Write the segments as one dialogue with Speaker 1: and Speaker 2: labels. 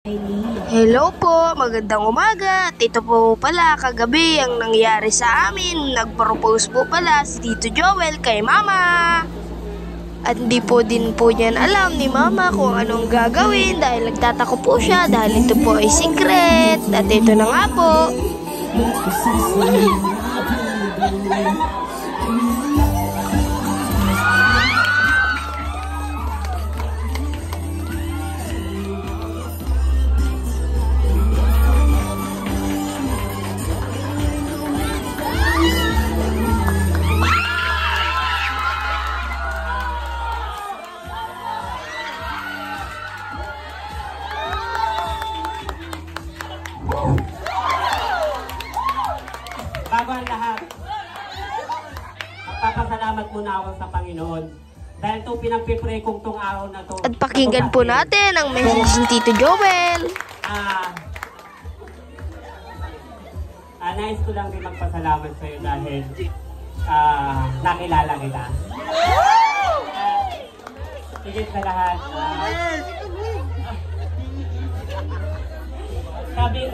Speaker 1: Hello po, magandang umaga. At ito po pala kagabi ang nangyari sa amin. Nag-propose po pala si Tito Joel kay Mama. At hindi po din po niyan alam ni Mama kung anong gagawin dahil nagtatako po siya dahil ito po ay secret. At ito na nga po.
Speaker 2: Bago ang lahat, magpapasalamat muna ako sa Panginoon. Dahil itong pinagpipray kong itong araw na ito.
Speaker 1: At pakinggan po natin ang message ni Tito Joel.
Speaker 2: Nais ko lang din magpasalamat sa iyo dahil nakilala kita. Higit sa lahat,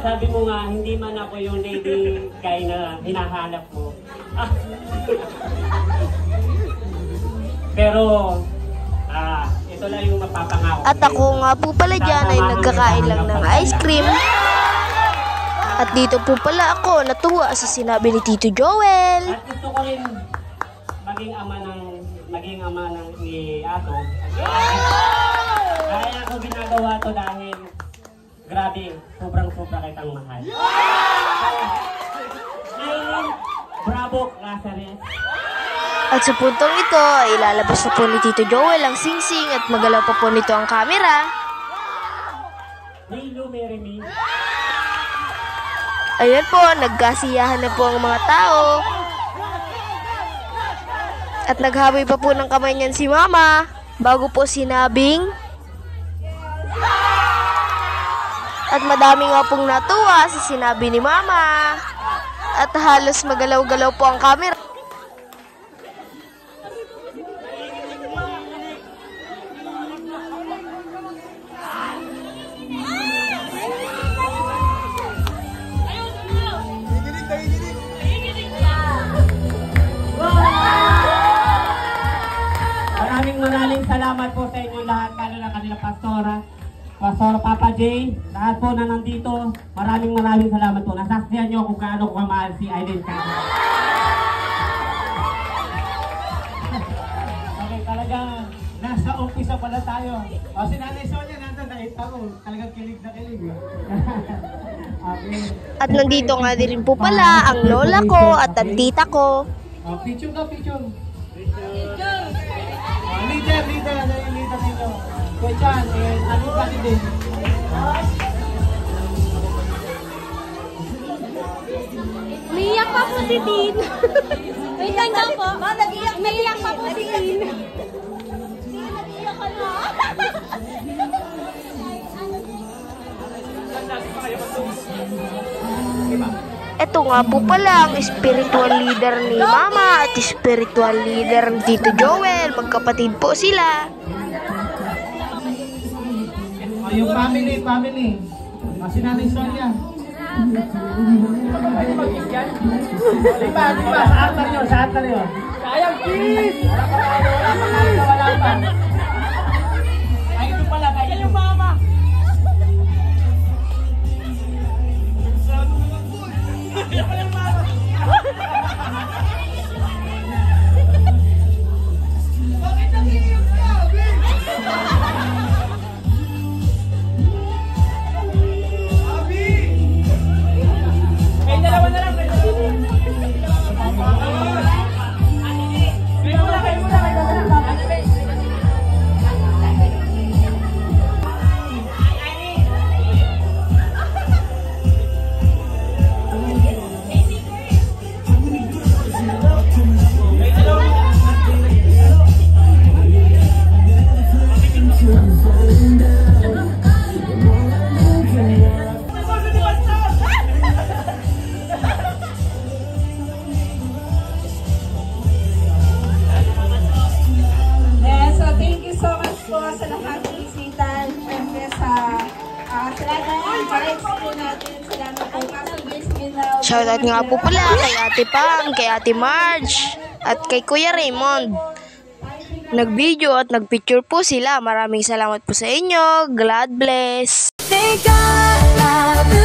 Speaker 2: sabi mo nga, hindi man ako yung lady guy na hinahanap mo. Pero, ito lang yung mapapangako.
Speaker 1: At ako nga po pala dyan ay nagkakain lang ng ice cream. At dito po pala ako natuwa sa sinabi ni Tito Joel.
Speaker 2: At gusto ko rin maging ama ng ni Ato. Kaya ako ginagawa to dahil grabe, sobrang-sobra kitang mahal. Ngayon, bravo, Lazarus.
Speaker 1: At sa puntong ito, ay ilalabas na po ni Tito Joel ang singsing at magalaw pa po nito ang camera.
Speaker 2: Hello, Mary Me.
Speaker 1: Ayan po, nagkasiyahan na po ang mga tao. At naghaboy pa po ng kamay niyan si Mama bago po sinabing. At madami nga pong natuwa sa sinabi ni Mama. At halos magalaw-galaw po ang camera.
Speaker 2: Maraming salamat po sa inyo lahat, lalo na kanila Pastor Papa J, lahat po na nandito. Maraming salamat po. Nasaksihan nyo kung gaano ko kamahal si Aileen Castro.
Speaker 3: Okay, talagang nasa umpisa pala tayo. O, si Nanay Sonia nandun, nakita ko. Talagang kilig na kilig. Okay.
Speaker 1: At nandito nga din po pala ang lola ko at ang tita ko.
Speaker 3: Picture ka, picture. Leader nito. Kuchan, ano ba din?
Speaker 4: Umiiyak pa po si Tin. Wait lang daw po. Umiiyak pa po si Tin. Nag-iyak ka na.
Speaker 1: Ito nga po pala ang spiritual leader ni Mama at spiritual leader ni Tito Joel. Magkapatid po sila.
Speaker 3: Yung family. Si Nanay Sonia. Pwede mag-kiss yan? Diba, sa altar nyo. Sayang, kiss! Wala pa. Ay, ito pala, kaya yung mama. Kaya pala yung mama. Bakit nag-iiyak ka, dalawa na lang.
Speaker 1: Shoutout nga po pala kay Ate Pam, kay Ate Marge, at kay Kuya Raymond. Nag-video at nag-picture po sila. Maraming salamat po sa inyo. God bless.
Speaker 5: Think I love